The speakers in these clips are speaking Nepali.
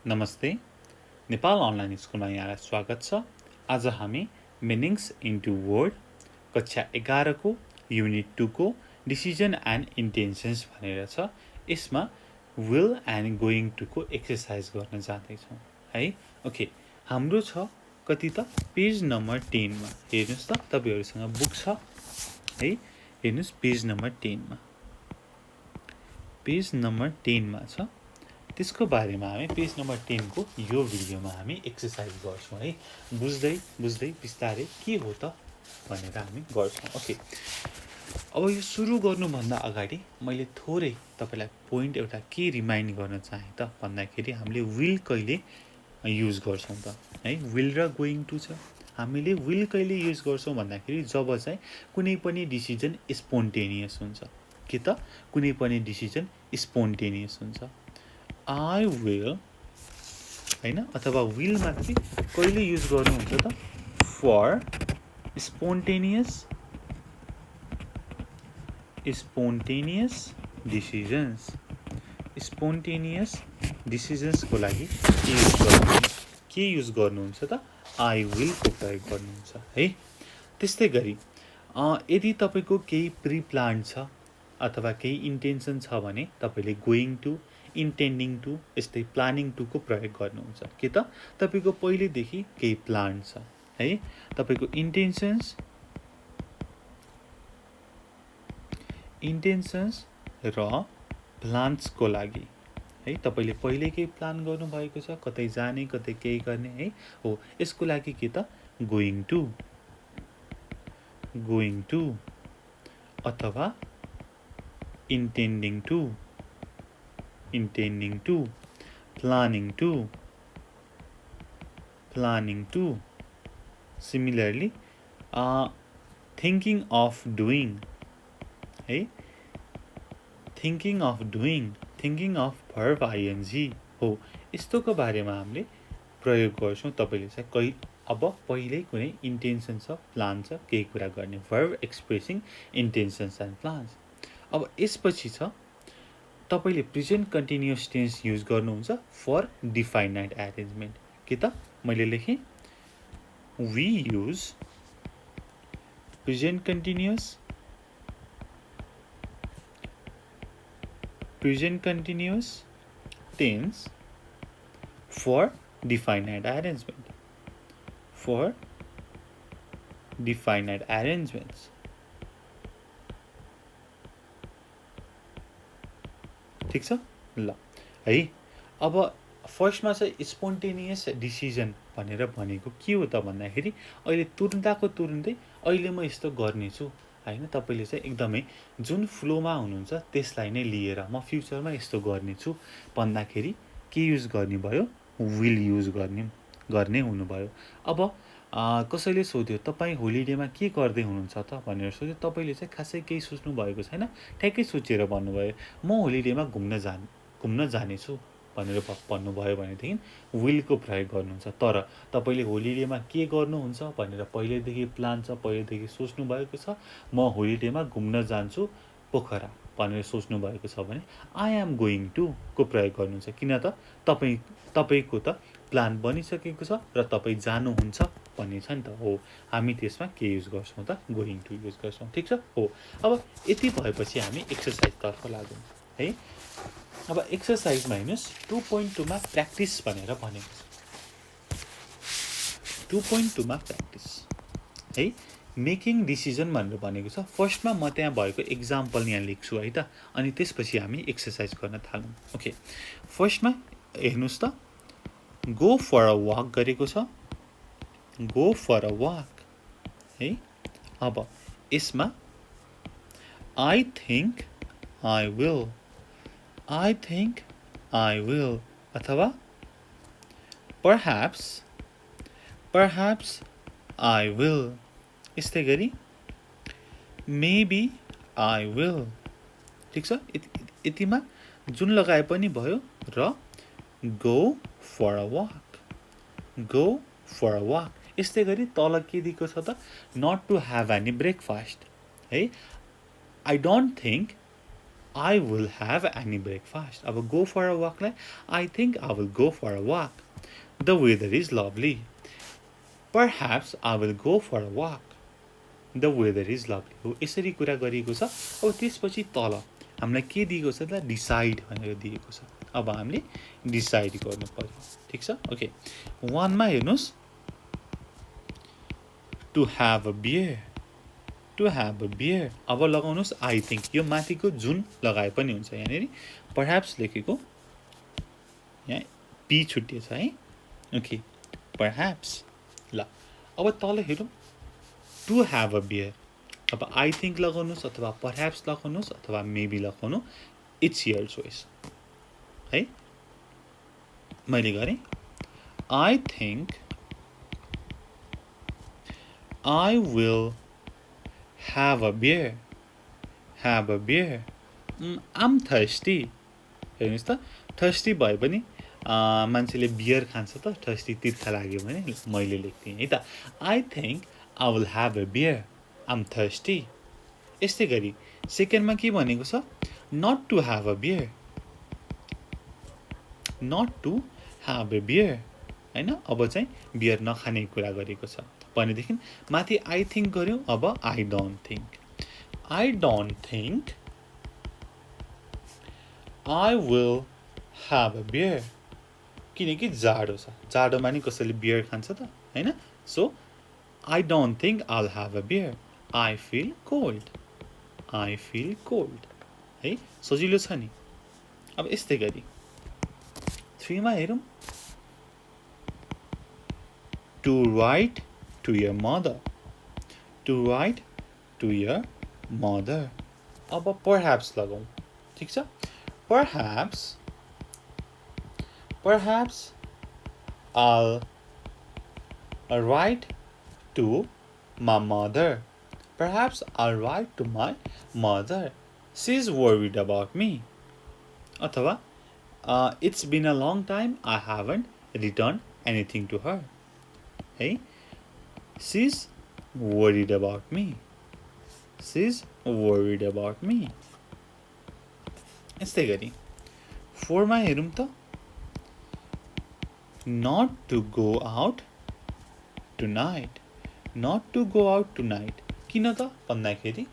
नमस्ते, नेपाल अनलाइन स्कुलमा यहाँलाई स्वागत छ। आज हामी मिनिङ्स इन्टु वर्ड कक्षा 11 को युनिट 2 को डिसिजन एन्ड इन्टेन्सन्स भनेर छ। यसमा विल एन्ड गोइङ टु को एक्सरसाइज गर्न जाँदैछौँ है। ओके, हाम्रो छ कति त पेज नम्बर 10 मा। हेर्नुस् त तपाईहरुसँग बुक छ है। हेर्नुस् पेज नम्बर 10 मा। पेज नम्बर 10 मा छ। त्यसको बारेमा हामी पेज नम्बर 10 को यो भिडियोमा हामी एक्सरसाइज गर्छौं है। बुझ्दै बिस्तारै के हो त भनेर हामी गर्छौं। ओके, अब यो सुरु गर्नुभन्दा अगाडि मैले थोरै तपाईलाई पोइन्ट एउटा के रिमाइन्ड गर्न चाहे त भन्दाखेरि हामीले विल कहिले युज गर्छौं त है। विल र गोइङ टु छ। हामीले विल कहिले युज गर्छौं भन्दाखेरि जब चाहिँ कुनै पनि डिसिजन स्पोन्टेनियस हुन्छ। के त कुनै पनि डिसिजन स्पोन्टेनियस हुन्छ। I will हैन, अथवा will मात्रै कहिले युज गर्नुहुन्छ त for spontaneous decisions। spontaneous decisions को लागि के युज गर्नुहुन्छ त I will को प्रयोग गर्नुहुन्छ है। त्यस्तै गरी यदि तपाईको केही प्री प्लान छ अथवा केही इन्टेन्सन छ भने तपाईले गोइङ टु, इन्टेन्डिङ टु, यस्तै प्लानिङ टु को प्रयोग गर्नुहुन्छ। के त तपाईको पहिलेदेखि केही प्लान छ है। तपाईको इन्टेन्सन्स र प्लान्स को लागि है। तपाईले पहिले केही प्लान गर्नु भएको छ, कतै जाने, कतै केही गर्ने है। हो, यसको लागि के त गोइङ टु अथवा intending to, planning to, similarly thinking of doing है। thinking of verb ing हो। यस्तोको बारेमा हामीले प्रयोग गर्छौं। तपाईले चाहिँ अब पहिल्यै कुनै इन्टेन्सन छ, प्लान छ, केही कुरा गर्ने, verb expressing intentions and plans। अब यसपछि छ तपाईले प्रेजेन्ट कन्टिन्युअस टेन्स युज गर्नुहुन्छ फर डिफाइनाइट अरेन्जमेन्ट। के त मैले लेखेँ we use present continuous tense for definite arrangements। ठीक छ ल है। अब फर्स्टमा चाहिँ स्पोन्टेनियस डिसिजन भनेर भनेको के हो त भन्दाखेरि अहिले तुरुन्तै अहिले म यस्तो गर्नेछु हैन। तपाईले चाहिँ एकदमै जुन फ्लोमा हुनुहुन्छ त्यसलाई नै लिएर म फ्युचरमा यस्तो गर्नेछु भन्दाखेरि के युज गर्ने भयो, विल युज गर्ने हुनुभयो। अब कसैले सोध्यो तपाई होलिडेमा के गर्दै हुनुहुन्छ त भनेर सोध्यो। तपाईले चाहिँ खासै केही सोच्नु भएको छैन, ठ्याक्कै सोचेर भन्नुभयो म होलिडेमा घुम्न जानेछु भनेर भन्नुभयो भनेदेखि विलको प्रयोग गर्नुहुन्छ। तर तपाईले होलिडेमा के गर्नुहुन्छ भनेर पहिलेदेखि प्लान छ, पहिलेदेखि सोच्नु भएको छ, म होलिडेमा घुम्न जान्छु पोखरा भनेर सोच्नु भएको छ भने आई एम गोइङ टु को प्रयोग गर्नुहुन्छ। किन त तपाईको त प्लान बनिसकेको छ र तपाई जानुहुन्छ भन्ने छ नि त। हो, हामी त्यसमा के युज गर्छौं त गोइङ टु युज गर्छौं। ठीक छ। हो, अब यति भएपछि हामी एक्सरसाइज तर्फ लागौं है। अब एक्सरसाइजमा हेर्नुस् 2.2 मा प्र्याक्टिस भनेर भनेको छ। 2.2 मा प्र्याक्टिस है। मेकिङ डिसिजन भनेर भनेको छ। फर्स्टमा म त्यहाँ भएको एक्जाम्पल यहाँ लेख्छु है त, अनि त्यसपछि हामी एक्सरसाइज गर्न थालौँ। ओके, फर्स्टमा हेर्नुस् त गो फर अ वाक गरेको छ। गो फर अ वाक है। अब यसमा आई थिंक आई विल अथवा perhaps I will। यस्तै गरी maybe I will। ठीक छ। यतिमा जुन लगाए पनि भयो र go for a walk। यस्तै गरी तल के दिएको छ त not to have any breakfast है। I don't think I will have any breakfast. अब go for a walk लाई I think I will go for a walk. The weather is lovely. Perhaps I will go for a walk. The weather is lovely. हो यसरी कुरा गरिएको छ. अब त्यसपछि तल हामीलाई के दिएको छ त डिसाइड भनेर दिएको छ. अब हामीले डिसाइड गर्नु पर्यो. ठीक छ? ओके. 1 मा हेर्नुस्. To have a beer. To have a beer. अब लगाउनुस् I think. यो माथिको जुन लगाए पनि हुन्छ यहाँनेरि. Perhaps लेखेको यहाँ p छुट्टिएछ है. ओके. Perhaps. ल. अब तल हेरौँ. To have a beer. अब I think लगाउनुस् अथवा perhaps लगाउनुस् अथवा maybe लगाउनु. It's your choice. है. मैले गरेँ. I think I will have a beer. Have a beer. I'm thirsty. हेर्नुस् त thirsty भए पनि मान्छेले बियर खान्छ त thirsty तिर्खा लाग्यो भने मैले लेख्दिएँ है त. I think I will have a beer. I'm thirsty. यस्तै गरी सेकेन्डमा के भनेको छ not to have a beer. Not to have a beer. हैन अब चाहिँ बियर नखाने कुरा गरेको छ. भनेदेखि माथि I think गर्यो. अब I don't think. I don't think I will have a beer. किनकि जाडो छ. जाडोमा नि कसैले बियर खान्छ त हैन. So I don't think I'll have a beer. I feel cold. I feel cold. है सजिलो छ नि. अब यस्तै गरी 3 मा हेरौँ. To write to your mother. To write to your mother. अब perhaps लगाउँ. ठीक छ? Perhaps I'll write to my mother. Perhaps I'll write to my mother. She's worried about me. अथवा it's been a long time I haven't returned anything to her. Hey, she's worried about me. She's worried about me. यस्तै गरी 4 मा हेरौँ त. Not to go out tonight. Not to go out tonight. किन त भन्दाखेरि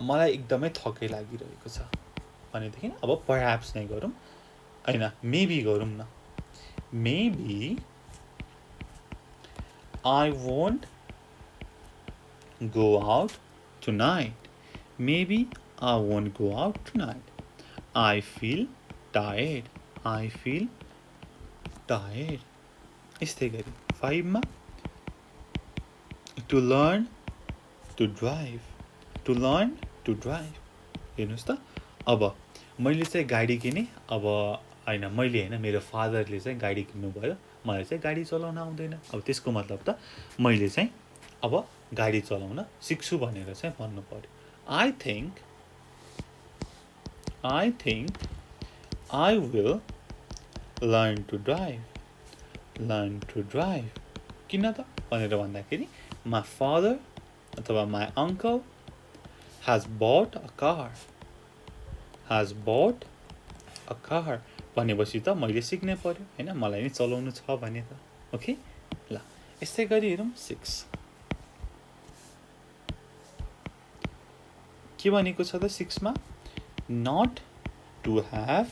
मलाई एकदमै थकै लागिरहेको छ भनेदेखि अब perhaps नै गरौँ हैन maybe गरौँ न. Maybe I won't go out tonight. Maybe I won't go out tonight. I feel tired. I feel tired. यस्तै गरी 5 मा to learn to drive. To learn to drive. हेर्नुस् त अब मैले चाहिँ गाडी किने. अब हैन मैले हैन मेरो फादरले चाहिँ गाडी किन्नु भयो. मलाई चाहिँ गाडी चलाउन आउँदैन. अब त्यसको मतलब त मैले चाहिँ अब गाडी चलाउन सिक्छु भनेर चाहिँ भन्नु पर्यो. I think I will learn to drive. Learn to drive. किन त भनेर भन्दाखेरि my father अथवा my uncle has bought a car. Has bought a car. भनेपछि त मैले सिक्नै पर्यो हैन मलाई नि चलाउनु छ भने त. ओके ल यसै गरी हेरौँ 6 के भनेको छ त 6 मा not to have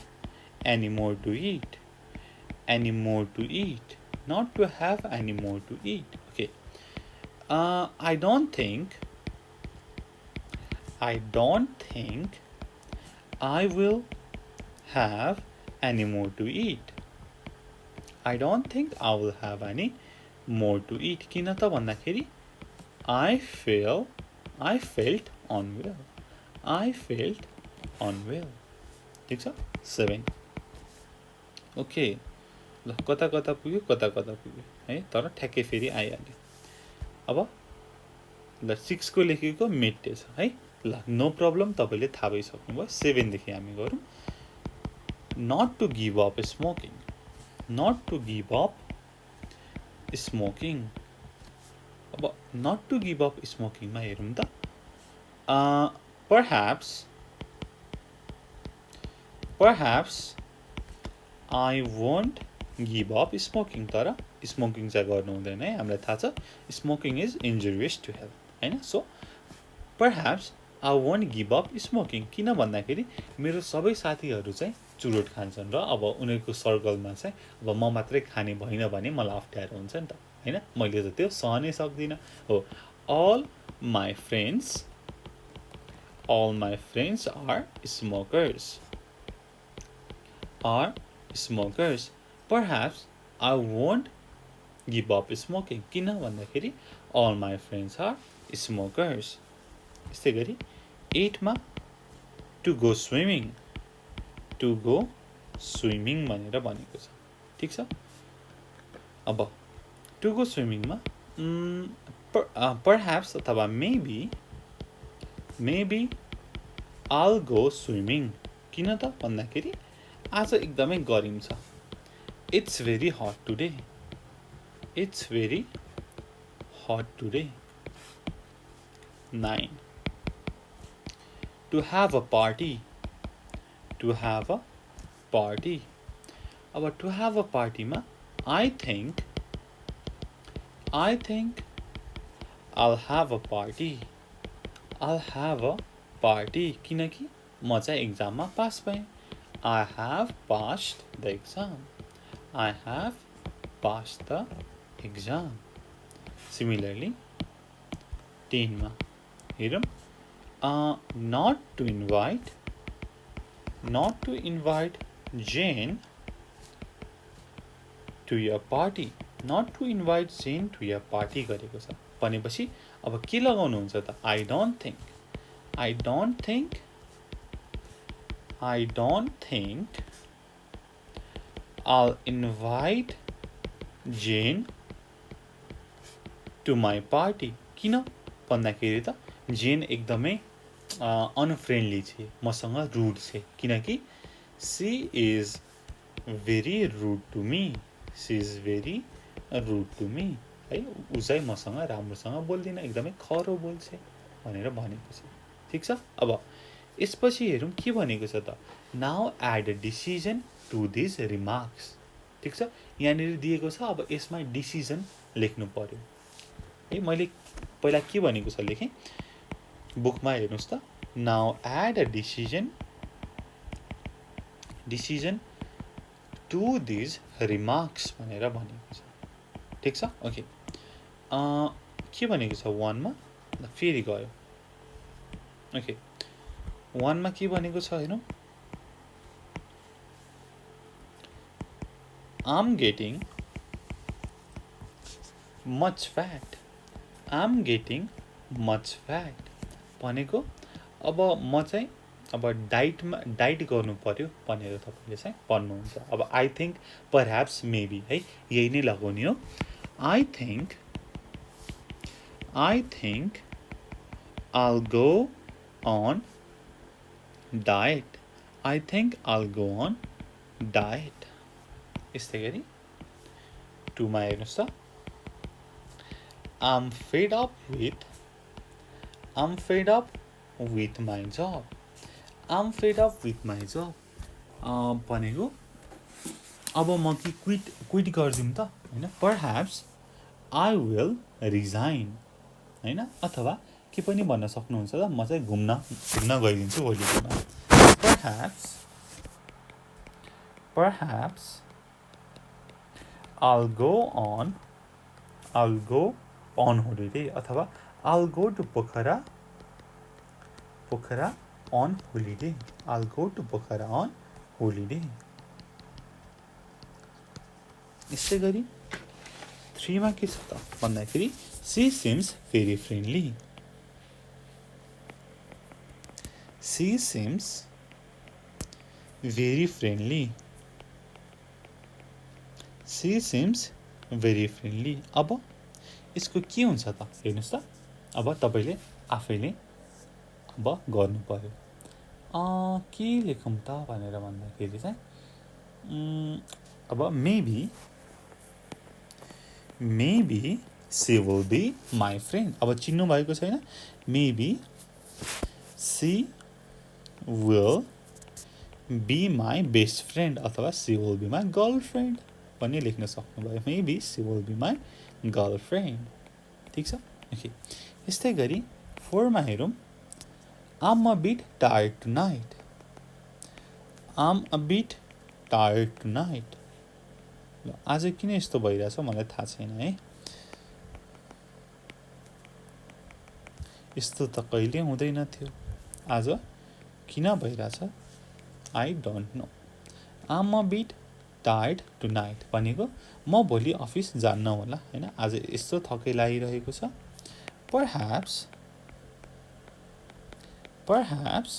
any more to eat. Any more to eat. Not to have any more to eat. Okay. I don't think I will have any more to eat. I don't think I will have any more to eat. किन त भन्दाखेरि I felt unwell. I felt unwell. ठीक छ 7. ओके ल कता कता पुग्यो है तर ठ्याक्कै फेरि आइहाल्यो. अब ल 6 को लेखेको मेटे छ है. ल नो प्रब्लम तपाईले थाहा भइसक्नुभयो. 7 देखि हामी गरौँ. Not to give up smoking. Not to give up smoking. अब not to give up smoking मा हेरौँ त. Perhaps perhaps I won't give up smoking. तर स्मोकिङ चाहिँ गर्नु हुँदैन है, हामीलाई थाहा छ smoking is injurious to health हैन. So perhaps I won't give up smoking. किन भन्दाखेरि मेरो सबै साथीहरू चाहिँ चुरोट खान्छन् र अब उनीहरूको सर्कलमा चाहिँ अब म मात्रै खाने भइन भने मलाई अप्ठ्यारो हुन्छ नि त हैन. मैले त त्यो सहनै सक्दिनँ हो. all my friends are smokers. Perhaps I won't give up smoking. किन भन्दाखेरि all my friends are smokers. यस्तै गरी 8 मा to go swimming भनेर भनेको छ. ठीक छ. अब to go swimming मा perhaps अथवा maybe I'll go swimming. किन त भन्दाखेरि आज एकदमै गरम छ. It's very hot today. 9. To have a party. अब to have a party मा I think I'll have a party. किनकि म चाहिँ एक्जाममा पास भएँ. I have passed the exam. Similarly 10 मा हेरौँ. not to invite Jane to your party. गरेको छ भनेपछि अब के लगाउनुहुन्छ त. I don't think I'll invite Jane to my party. किन भन्दाखेरि त जेन एकदमै अनफ्रेन्डली छ, मसँग रुड छ. किनकि she is very rude to me. है. उ चाहिँ मसँग राम्रोसँग बोल्दैन, एकदमै खरो बोल्छ भनेर भनेको छ. ठीक छ. अब यसपछि हेरौँ के भनेको छ त. Now add a decision to this remarks. ठीक छ. यहाँनिर दिएको छ. अब यसमा डिसिजन लेख्नु पर्यो है. मैले पहिला के भनेको छ लेखेँ बुकमा हेर्नुहोस् त. Now add a decision to this remarks भनेर भनेको छ. ठीक छ. ओके. के भनेको छ 1 मा फेरि गयो. ओके. 1 मा के भनेको छ हेरौँ. I'm getting much fat. भनेको अब म चाहिँ अब डाइट गर्नु पर्यो भनेर तपाईले चाहिँ भन्नुहुन्छ. अब आई थिंक परह्याप्स मेबी है यही नै लगाउने हो. I think I'll go on diet. यस्तै गरी 2 मा हेर्नुहोस् त. I'm fed up with my job. भनेको अब म कि क्विट गर्दिम त हैन. perhaps I will resign हैन. अथवा के पनि भन्न सक्नुहुन्छ त. म चाहिँ घुम्न गइदिन्छु होलिडेमा. perhaps I'll go on holiday अथवा I'll go to Pokhara on holiday. यसै गरी 3 मा के छ त भन्दाखेरि she seems very friendly. अब यसको के हुन्छ त हेर्नुस् त. अब तपाईले आफैले अब गर्नु पर्यो. के लेखौँ त भनेर भन्दाखेरि चाहिँ अब maybe she will be my friend. अब चिन्नु भएको छैन. maybe she will be my best friend अथवा she will be my girlfriend पनि लेख्न सक्नुभयो maybe she will be my girlfriend ठिक छ ओके यस्तै गरी 4 मा हेरौँ I'm a bit tired tonight I'm a bit tired tonight ल आज किन यस्तो भइरहेछ मलाई थाहा छैन है यस्तो त कहिले हुँदैन थियो आज किन भइरहेछ I don't know am a bit tired tonight भनेको म भोलि अफिस जान्न होला हैन आज यस्तो थकै लागिरहेको छ perhaps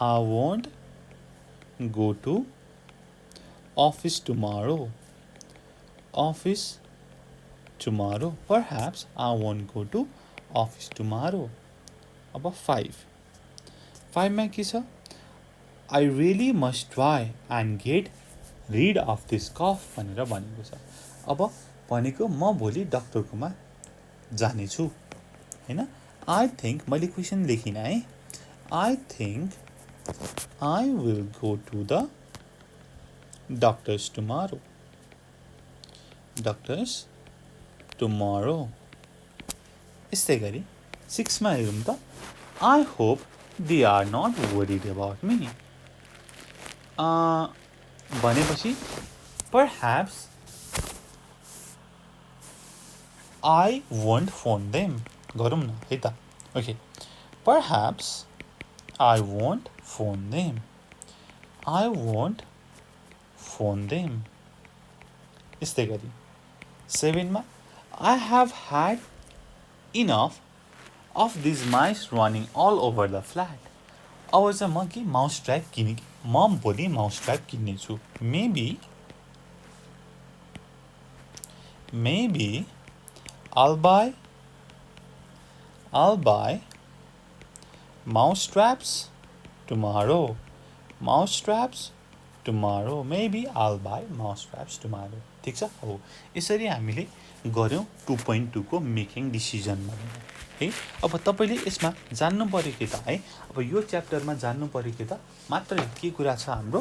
I won't go to office tomorrow perhaps I won't go to office tomorrow अब 5 मा के छ I really must try and get rid of this cough भनेर भनेको छ अब भनेको म भोलि डाक्टरकोमा जानेछु हैन I think मैले क्वेशन लेखिन है I think I will go to the doctors tomorrow यस्तै गरी 6 मा हेरौँ त I hope they are not worried about me भनेपछि perhaps I won't phone them गरौँ न है त okay perhaps I won't phone them यस्तै गरी 7 मा I have had enough of these mice running all over the flat अब चाहिँ म के माउस ट्र्याप किने म भोलि माउस ट्र्याप किन्नेछु maybe I'll buy mouse traps tomorrow maybe I'll buy mouse traps tomorrow ठीक छ हो यसरी हामीले गर्यौं 2.2 को मेकिङ डिसिजन भनेर है अब तपाईले यसमा जान्नु पर्यो के त है अब यो च्याप्टरमा जान्नु पर्यो के त मात्र के कुरा छ हाम्रो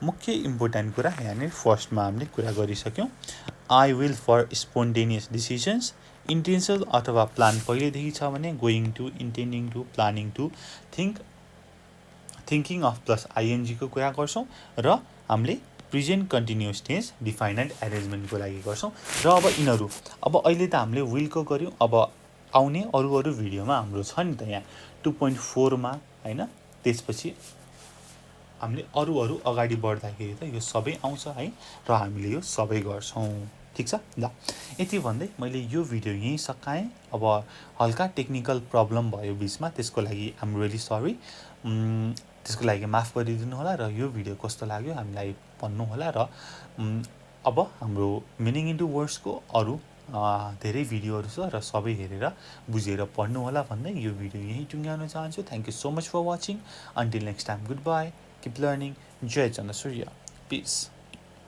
मुख्य इम्पोर्टेन्ट कुरा यहाँ फर्स्टमा हामीले कुरा गरिसक्यौं I will for spontaneous decisions intentional अथवा प्लान पहिलेदेखि छ भने going to intending to planning to thinking of plus ing को कुरा गर्छौं र हामीले present continuous tense definite arrangement को लागि गर्छौं र अब यिनहरु अब अहिले त हामीले विल को गर्यौं अब आउने अरु भिडियोमा हाम्रो छ नि त यहाँ 2.4 मा हैन त्यसपछि हामीले अरु अगाडि बढ्दाखेरि त यो सबै आउँछ है र हामीले यो सबै गर्छौं ठीक छ ल यति भन्दै मैले यो भिडियो यही सकाएँ अब हल्का टेक्निकल प्रब्लम भयो बीचमा त्यसको लागि आइ एम रियली सरी त्यसको लागि माफ गरिदिनु होला र यो भिडियो कस्तो लाग्यो हामीलाई भन्नु होला र अब हाम्रो मिनिङ इन्टु वर्ड्स को अरु धेरै भिडियोहरु छ र सबै हेरेर बुझेर पढ्नु होला भन्दै यो भिडियो यही टुङ्ग्याउन चाहन्छु thank you so much for watching until next time goodbye keep learning जय चन्द्रसूर्य पीस